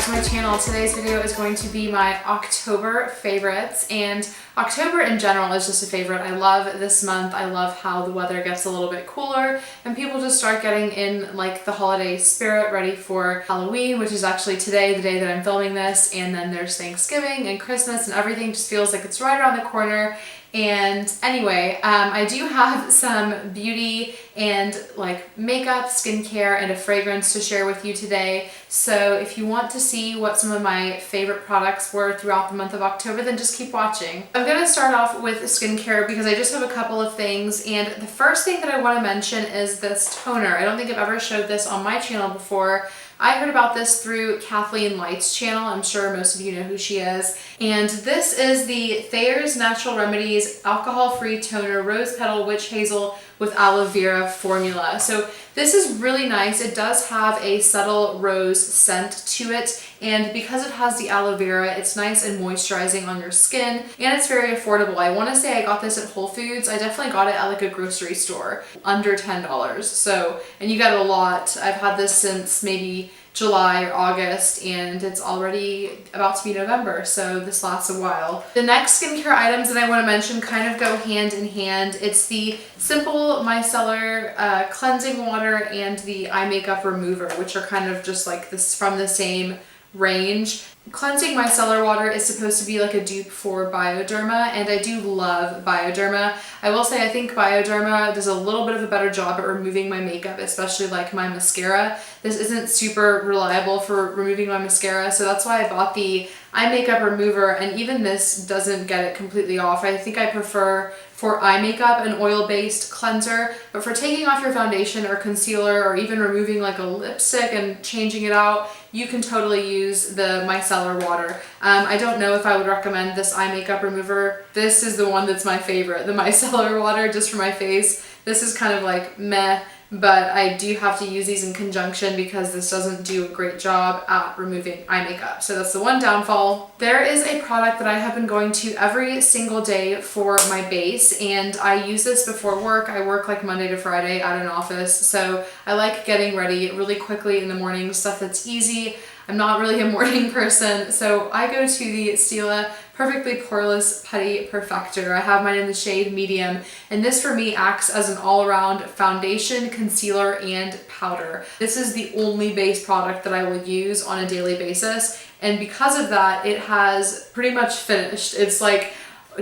to my channel. Today's video is going to be my October favorites, and October in general is just a favorite. I love this month. I love how the weather gets a little bit cooler and people just start getting in like the holiday spirit, ready for Halloween, which is actually today, the day that I'm filming this, and then there's Thanksgiving and Christmas and everything just feels like it's right around the corner. And anyway, I do have some beauty and like makeup, skincare, and a fragrance to share with you today. So if you want to see what some of my favorite products were throughout the month of October, then just keep watching. I'm gonna start off with skincare because I just have a couple of things. And the first thing that I want to mention is this toner. I don't think I've ever showed this on my channel before. I heard about this through Kathleen Light's channel. I'm sure most of you know who she is. And this is the Thayer's Natural Remedies Alcohol-Free Toner Rose Petal Witch Hazel with Aloe Vera formula. So this is really nice. It does have a subtle rose scent to it, and because it has the aloe vera, it's nice and moisturizing on your skin, and it's very affordable. I want to say I got this at Whole Foods. I definitely got it at like a grocery store, under $10. So, and you get a lot. I've had this since maybe July or August, and it's already about to be November, so this lasts a while. The next skincare items that I want to mention kind of go hand in hand. It's the Simple Micellar Cleansing Water and the Eye Makeup Remover, which are kind of just like this from the same range. Cleansing Micellar Water is supposed to be like a dupe for Bioderma, and I do love Bioderma. I will say I think Bioderma does a little bit of a better job at removing my makeup, especially like my mascara. This isn't super reliable for removing my mascara, so that's why I bought the eye makeup remover, and even this doesn't get it completely off. I think I prefer for eye makeup an oil-based cleanser, but for taking off your foundation or concealer or even removing like a lipstick and changing it out, you can totally use the micellar water. I don't know if I would recommend this eye makeup remover. This is the one that's my favorite, the micellar water, just for my face. This is kind of like meh, but I do have to use these in conjunction because this doesn't do a great job at removing eye makeup. So that's the one downfall. There is a product that I have been going to every single day for my base, and I use this before work. I work like Monday to Friday at an office, so I like getting ready really quickly in the morning, stuff that's easy. I'm not really a morning person, so I go to the Stila Perfectly Poreless Putty Perfector. I have mine in the shade medium, and this for me acts as an all-around foundation, concealer, and powder. This is the only base product that I will use on a daily basis, and because of that, it has pretty much finished. It's like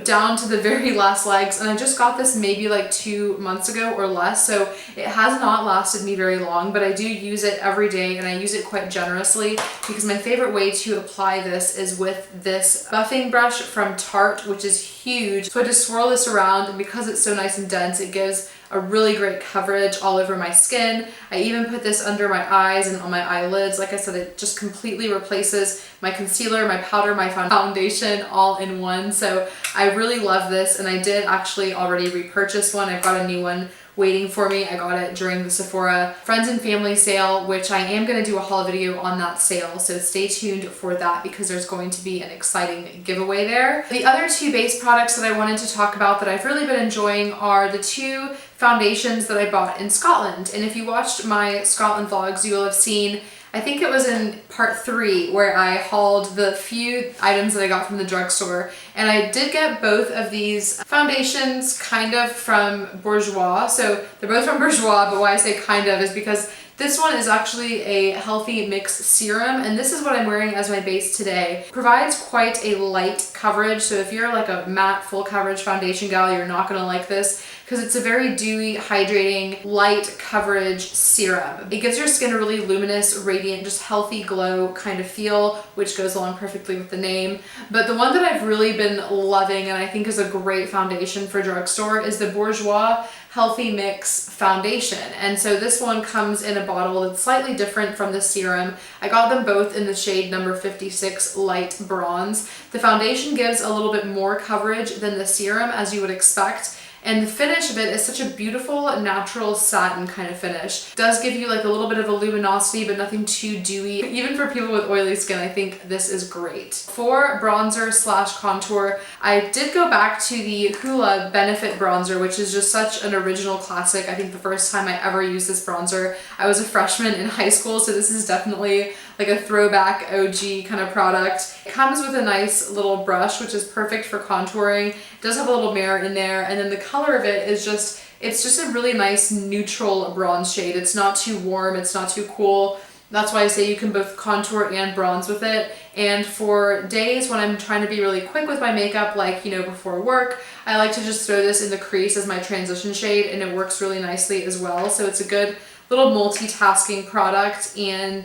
down to the very last legs, and I just got this maybe like 2 months ago or less, so it has not lasted me very long, but I do use it every day, and I use it quite generously because my favorite way to apply this is with this buffing brush from Tarte, which is huge. So I just swirl this around, and because it's so nice and dense, it gives a really great coverage all over my skin. I even put this under my eyes and on my eyelids. Like I said, it just completely replaces my concealer, my powder, my foundation all in one. So I really love this, and I did actually already repurchase one. I've got a new one waiting for me. I got it during the Sephora Friends and Family sale, which I am going to do a haul video on that sale, so stay tuned for that because there's going to be an exciting giveaway there. The other two base products that I wanted to talk about that I've really been enjoying are the two foundations that I bought in Scotland. And if you watched my Scotland vlogs, you will have seen, I think it was in part 3 where I hauled the few items that I got from the drugstore, and I did get both of these foundations kind of from Bourjois. So they're both from Bourjois, but why I say kind of is because this one is actually a healthy mix serum, and this is what I'm wearing as my base today. It provides quite a light coverage, so if you're like a matte full coverage foundation gal, you're not gonna like this because it's a very dewy, hydrating, light coverage serum. It gives your skin a really luminous, radiant, just healthy glow kind of feel, which goes along perfectly with the name. But the one that I've really been loving and I think is a great foundation for drugstore is the Bourjois Healthy Mix Foundation. And so this one comes in a bottle that's slightly different from the serum. I got them both in the shade number 56 Light Bronze. The foundation gives a little bit more coverage than the serum, as you would expect. and the finish of it is such a beautiful natural satin kind of finish. It does give you like a little bit of a luminosity, but nothing too dewy. Even for people with oily skin, I think this is great. For bronzer slash contour, I did go back to the Hoola Benefit bronzer, which is just such an original classic. I think the first time I ever used this bronzer, I was a freshman in high school, so this is definitely like a throwback OG kind of product. It comes with a nice little brush, which is perfect for contouring. It does have a little mirror in there, and then the color of it is just, it's just a really nice neutral bronze shade. It's not too warm, it's not too cool. That's why I say you can both contour and bronze with it. And for days when I'm trying to be really quick with my makeup, like, you know, before work, I like to just throw this in the crease as my transition shade, and it works really nicely as well. So it's a good little multitasking product, and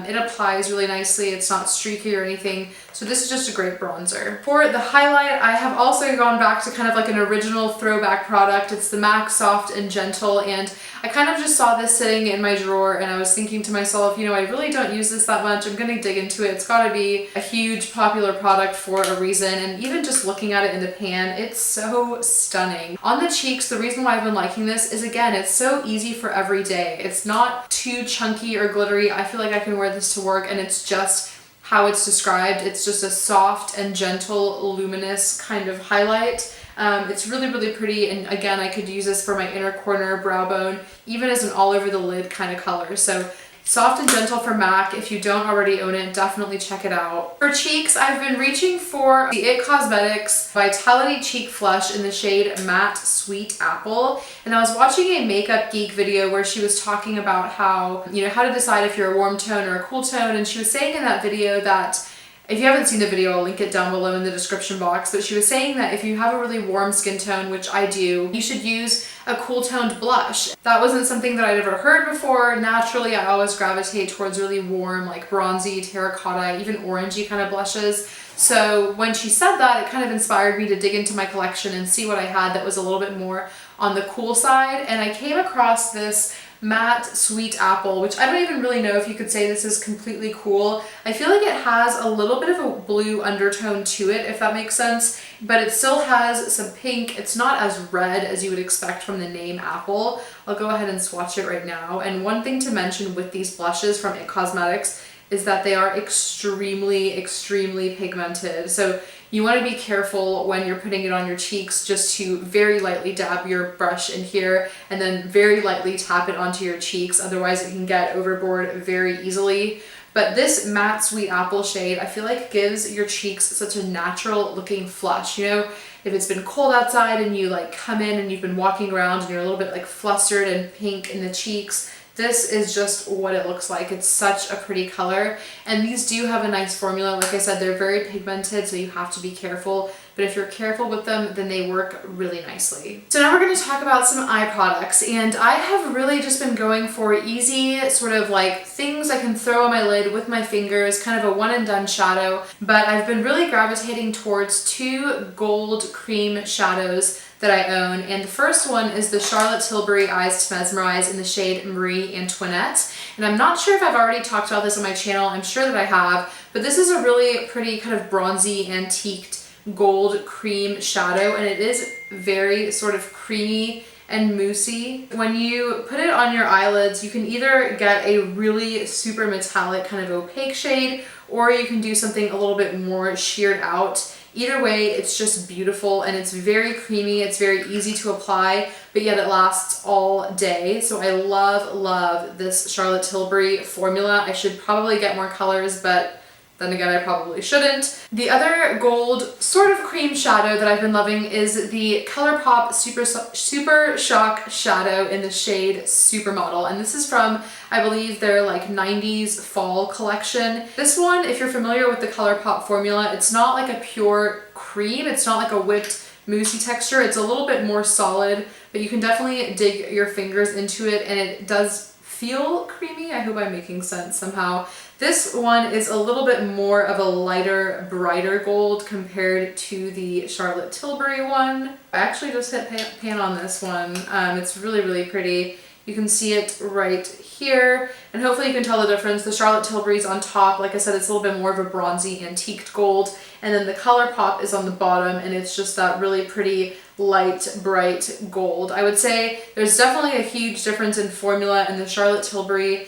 it applies really nicely. It's not streaky or anything. So this is just a great bronzer. For the highlight, I have also gone back to kind of like an original throwback product. It's the MAC Soft and Gentle, and I kind of just saw this sitting in my drawer, and I was thinking to myself, you know, I really don't use this that much. I'm gonna dig into it. It's gotta be a huge popular product for a reason, and even just looking at it in the pan, it's so stunning. On the cheeks, the reason why I've been liking this is, again, it's so easy for every day. It's not too chunky or glittery. I feel like I can wear this to work, and it's just how it's described. It's just a soft and gentle, luminous kind of highlight. It's really, really pretty, and again, I could use this for my inner corner, brow bone, even as an all over the lid kind of color. So soft and gentle for MAC. If you don't already own it, definitely check it out. For cheeks, I've been reaching for the IT Cosmetics Vitality Cheek Flush in the shade Matte Sweet Apple. And I was watching a Makeup Geek video where she was talking about how, you know, how to decide if you're a warm tone or a cool tone. And she was saying in that video that, if you haven't seen the video, I'll link it down below in the description box, but she was saying that if you have a really warm skin tone, which I do, you should use a cool toned blush. That wasn't something that I'd ever heard before. Naturally, I always gravitate towards really warm, like bronzy, terracotta, even orangey kind of blushes. So when she said that, it kind of inspired me to dig into my collection and see what I had that was a little bit more on the cool side. And I came across this Matte Sweet Apple, which I don't even really know if you could say this is completely cool. I feel like it has a little bit of a blue undertone to it, if that makes sense, but it still has some pink. It's not as red as you would expect from the name Apple. I'll go ahead and swatch it right now. And one thing to mention with these blushes from IT Cosmetics is that they are extremely, extremely pigmented. So you want to be careful when you're putting it on your cheeks, just to very lightly dab your brush in here and then very lightly tap it onto your cheeks. Otherwise it can get overboard very easily. But this Matte Sweet Apple shade, I feel like gives your cheeks such a natural looking flush. You know, if it's been cold outside and you like come in and you've been walking around and you're a little bit like flustered and pink in the cheeks, this is just what it looks like. It's such a pretty color, and these do have a nice formula. Like I said, they're very pigmented, so you have to be careful, but if you're careful with them, then they work really nicely. So now we're going to talk about some eye products, and I have really just been going for easy sort of like things I can throw on my lid with my fingers, kind of a one and done shadow, but I've been really gravitating towards two gold cream shadows that I own, and the first one is the Charlotte Tilbury Eyes to Mesmerize in the shade Marie Antoinette. And I'm not sure if I've already talked about this on my channel, I'm sure that I have, but this is a really pretty kind of bronzy, antiqued gold cream shadow, and it is very sort of creamy and moussey. When you put it on your eyelids, you can either get a really super metallic kind of opaque shade, or you can do something a little bit more sheared out. Either way, it's just beautiful, and it's very creamy. It's very easy to apply, but yet it lasts all day. So I love, love this Charlotte Tilbury formula. I should probably get more colors, but then again, I probably shouldn't. The other gold sort of cream shadow that I've been loving is the ColourPop Super Shock Shadow in the shade Supermodel. And this is from, I believe, their like 90s fall collection. This one, if you're familiar with the ColourPop formula, it's not like a pure cream. It's not like a whipped moussey texture. It's a little bit more solid, but you can definitely dig your fingers into it, and it does feel creamy. I hope I'm making sense somehow. This one is a little bit more of a lighter, brighter gold compared to the Charlotte Tilbury one. I actually just hit pan on this one. It's really, really pretty. You can see it right here, and hopefully you can tell the difference. The Charlotte Tilbury's on top. Like I said, it's a little bit more of a bronzy, antiqued gold, and then the ColourPop is on the bottom, and it's just that really pretty light, bright gold. I would say there's definitely a huge difference in formula, and the Charlotte Tilbury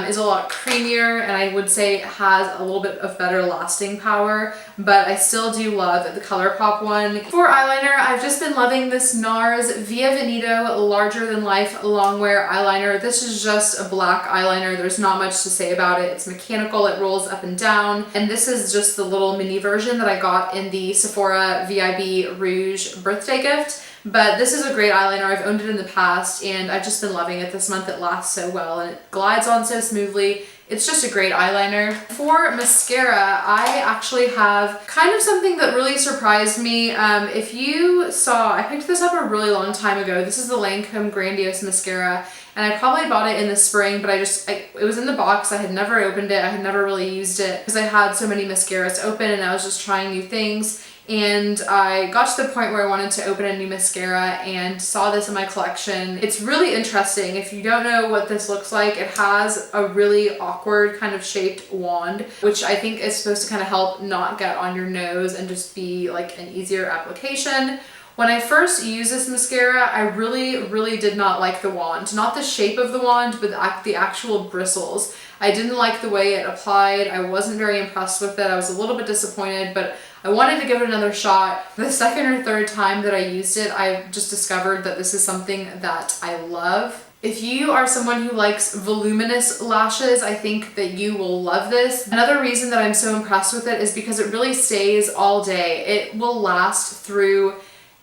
is a lot creamier, and I would say it has a little bit of better lasting power, but I still do love the ColourPop one. For eyeliner, I've just been loving this NARS Via Veneto Larger Than Life Longwear Eyeliner. This is just a black eyeliner. There's not much to say about it. It's mechanical, it rolls up and down, and this is just the little mini version that I got in the Sephora VIB Rouge birthday gift. But this is a great eyeliner. I've owned it in the past and I've just been loving it this month. It lasts so well and it glides on so smoothly. It's just a great eyeliner. For mascara, I actually have kind of something that really surprised me. If you saw, I picked this up a really long time ago. This is the Lancome Grandiose Mascara, and I probably bought it in the spring, but it was in the box. I had never opened it. I had never really used it because I had so many mascaras open and I was just trying new things. And I got to the point where I wanted to open a new mascara and saw this in my collection. It's really interesting. If you don't know what this looks like, it has a really awkward kind of shaped wand, which I think is supposed to kind of help not get on your nose and just be like an easier application. When I first used this mascara, I really did not like the wand. Not the shape of the wand, but the actual bristles. I didn't like the way it applied. I wasn't very impressed with it. I was a little bit disappointed, but I wanted to give it another shot. The second or third time that I used it, I just discovered that this is something that I love. If you are someone who likes voluminous lashes, I think that you will love this. Another reason that I'm so impressed with it is because it really stays all day. It will last through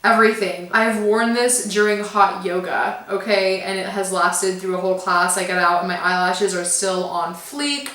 everything. I've worn this during hot yoga, okay, and it has lasted through a whole class. I get out and my eyelashes are still on fleek.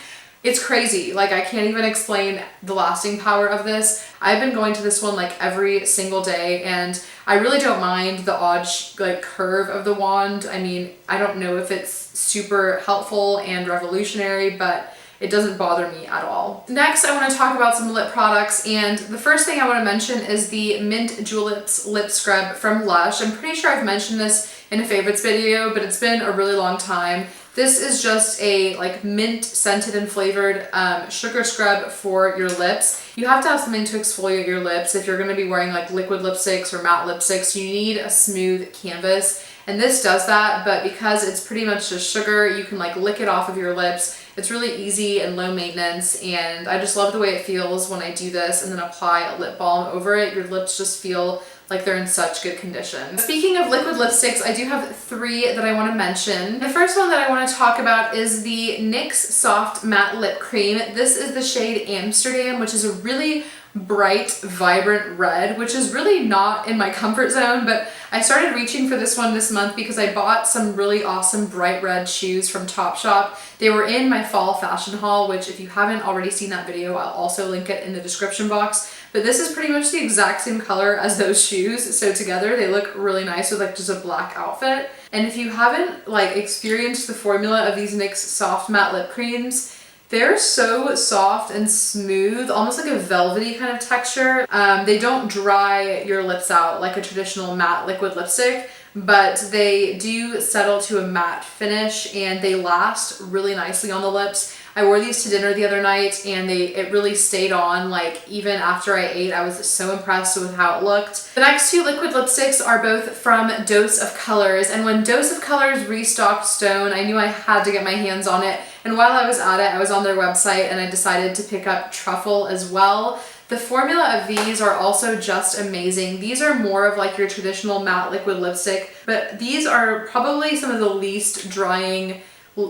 It's crazy. Like, I can't even explain the lasting power of this. I've been going to this one like every single day, and I really don't mind the odd like curve of the wand. I mean, I don't know if it's super helpful and revolutionary, but it doesn't bother me at all. Next, I want to talk about some lip products, and the first thing I want to mention is the Mint Juleps Lip Scrub from Lush. I'm pretty sure I've mentioned this in a favorites video, but it's been a really long time. This is just a like mint scented and flavored sugar scrub for your lips. You have to have something to exfoliate your lips. If you're going to be wearing like liquid lipsticks or matte lipsticks, you need a smooth canvas. And this does that, but because it's pretty much just sugar, you can like lick it off of your lips. It's really easy and low maintenance, and I just love the way it feels when I do this and then apply a lip balm over it. Your lips just feel like they're in such good condition. Speaking of liquid lipsticks, I do have 3 that I want to mention. The first one that I want to talk about is the NYX Soft Matte Lip Cream. This is the shade Amsterdam, which is a really bright, vibrant red, which is really not in my comfort zone, but I started reaching for this one this month because I bought some really awesome bright red shoes from Topshop. They were in my fall fashion haul, which if you haven't already seen that video, I'll also link it in the description box. But this is pretty much the exact same color as those shoes, so together they look really nice with like just a black outfit. And if you haven't like experienced the formula of these NYX Soft Matte Lip Creams, they're so soft and smooth, almost like a velvety kind of texture. They don't dry your lips out like a traditional matte liquid lipstick, but they do settle to a matte finish and they last really nicely on the lips. I wore these to dinner the other night and it really stayed on, like even after I ate. I was so impressed with how it looked. The next 2 liquid lipsticks are both from Dose of Colors, and when Dose of Colors restocked Stone, I knew I had to get my hands on it. And while I was at it, I was on their website and I decided to pick up Truffle as well. The formula of these are also just amazing. These are more of like your traditional matte liquid lipstick, but these are probably some of the least drying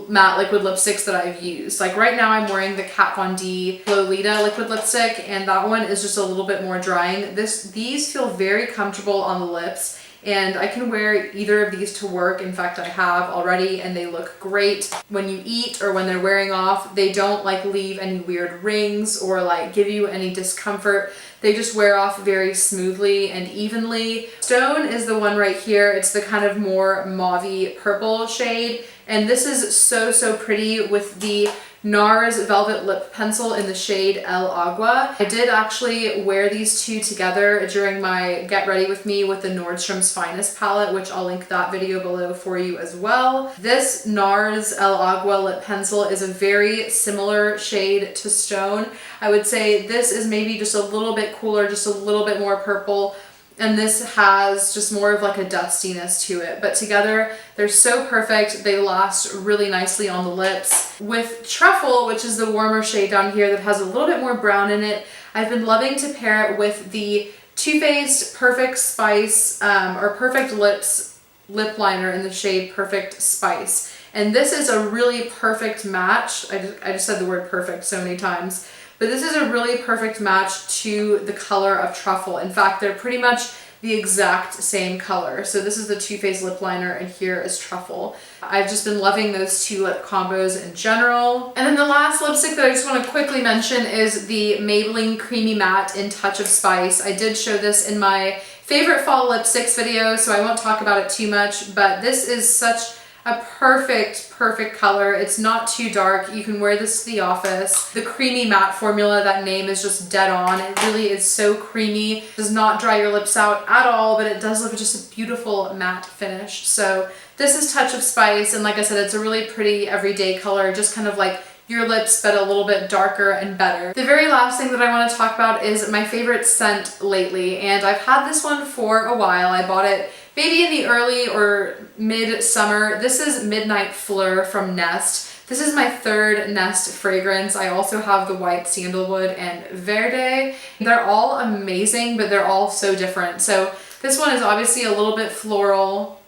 matte liquid lipsticks that I've used. Like right now I'm wearing the Kat Von D Lolita liquid lipstick, and that one is just a little bit more drying. These feel very comfortable on the lips, and I can wear either of these to work. In fact, I have already, and they look great when you eat or when they're wearing off. They don't like leave any weird rings or like give you any discomfort. They just wear off very smoothly and evenly. Stone is the one right here. It's the kind of more mauvey purple shade, and this is so pretty with the NARS Velvet Lip Pencil in the shade El Agua. I did actually wear these 2 together during my Get Ready With Me with the Nordstrom's Finest palette, which I'll link that video below for you as well. This NARS El Agua lip pencil is a very similar shade to Stone. I would say this is maybe just a little bit cooler, just a little bit more purple. and this has just more of like a dustiness to it. But together, they're so perfect. They last really nicely on the lips. With Truffle, which is the warmer shade down here that has a little bit more brown in it, I've been loving to pair it with the Too Faced Perfect Spice, or Perfect Lips lip liner in the shade Perfect Spice. And this is a really perfect match. I just said the word perfect so many times. But this is a really perfect match to the color of Truffle. In fact, they're pretty much the exact same color. So this is the Too Faced lip liner and here is Truffle. I've just been loving those two lip combos in general. And then the last lipstick that I just want to quickly mention is the Maybelline Creamy Matte in Touch of Spice. I did show this in my favorite fall lipsticks video, so I won't talk about it too much, but this is such a perfect color. It's not too dark. You can wear this to the office. The creamy matte formula, that name is just dead on. It really is so creamy. It does not dry your lips out at all, but it does leave just a beautiful matte finish. So this is Touch of Spice, and like I said, it's a really pretty everyday color, just kind of like your lips, but a little bit darker and better. The very last thing that I want to talk about is my favorite scent lately, and I've had this one for a while. I bought it maybe in the early or mid-summer. This is Midnight Fleur from Nest. This is my third Nest fragrance. I also have the White Sandalwood and Verde. They're all amazing, but they're all so different. So this one is obviously a little bit floral.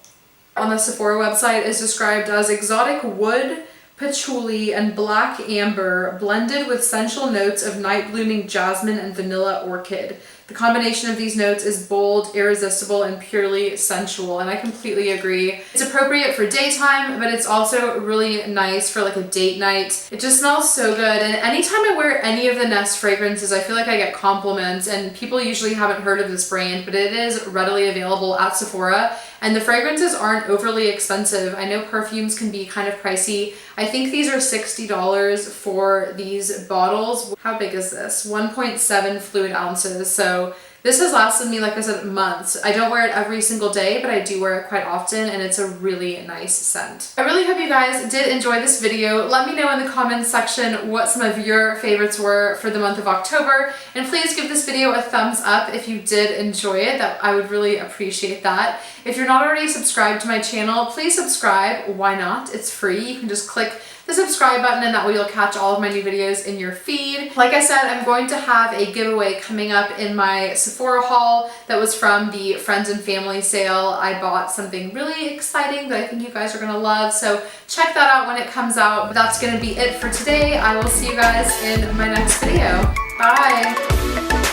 On the Sephora website is described as exotic wood, patchouli, and black amber blended with sensual notes of night blooming jasmine and vanilla orchid. The combination of these notes is bold, irresistible, and purely sensual, and I completely agree. It's appropriate for daytime, but it's also really nice for like a date night. It just smells so good, and anytime I wear any of the Nest fragrances, I feel like I get compliments, and people usually haven't heard of this brand, but it is readily available at Sephora, and the fragrances aren't overly expensive. I know perfumes can be kind of pricey. I think these are $60 for these bottles. How big is this? 1.7 fluid ounces. So this has lasted me, like I said, months. I don't wear it every single day, but I do wear it quite often, and it's a really nice scent. I really hope you guys did enjoy this video. Let me know in the comments section what some of your favorites were for the month of October, and please give this video a thumbs up if you did enjoy it. I would really appreciate that. If you're not already subscribed to my channel, please subscribe. Why not? It's free. You can just click the subscribe button, and that way you'll catch all of my new videos in your feed. Like I said, I'm going to have a giveaway coming up in my Sephora haul that was from the Friends and Family sale. I bought something really exciting that I think you guys are gonna love, so check that out when it comes out. But that's gonna be it for today. I will see you guys in my next video. Bye!